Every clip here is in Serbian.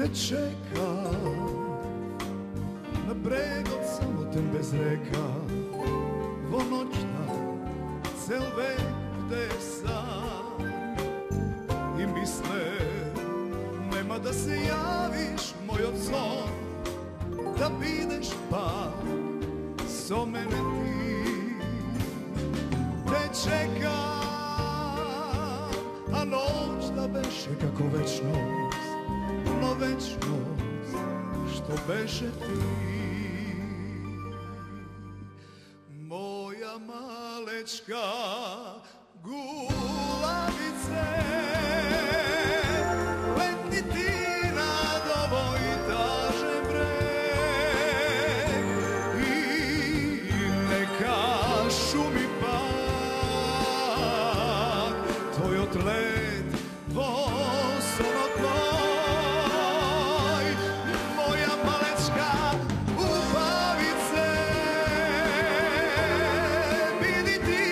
te čekam na breg od samoten bez reka, vo noćna cel vek te sam i misle nema da se javiš moj od son, da bideš pak so mene ti. Te čekam, a noć da beše kako večnost, no večnost što beše ti. Moja malečka gulavice, letni ti nad ovoj tažem breg i neka šumi pak tvoj otlet vosono tvoj. Moja malečka upavice, vidi ti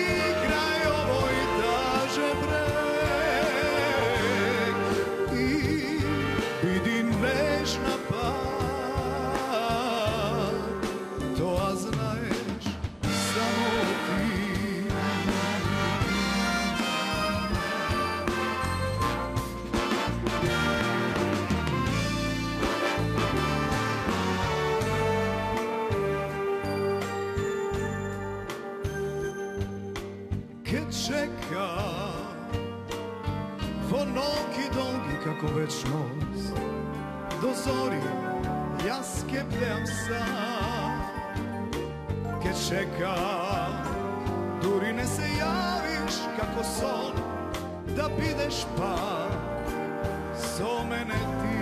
kraj ovoj taže breg i vidi nežna pak, to a znaješ samo ti. Che čekam vo noki dongi kako večnost, do zori ja skepljam sam. Che čekam durine se javiš kako son, da bideš pa so mene ti.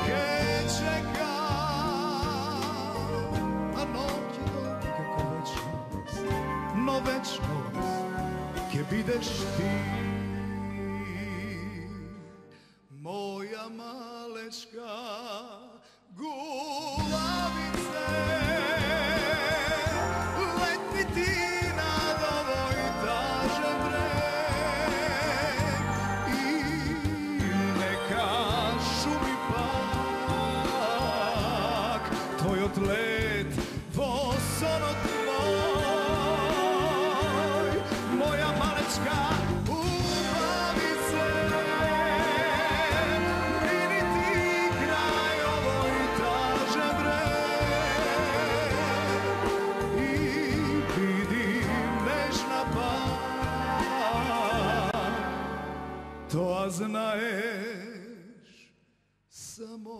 Che čekam, a noki dongi kako večnost, no večnost che bideš ti. Moja malečka gulavice, letni ti nad ovoj tažem breg i neka šumi pak tvoj otlet vosono tvoj. Moja malečka upavice, vidi ti kraj ovoj taže breg i vidi nežna pak, to a znaješ samo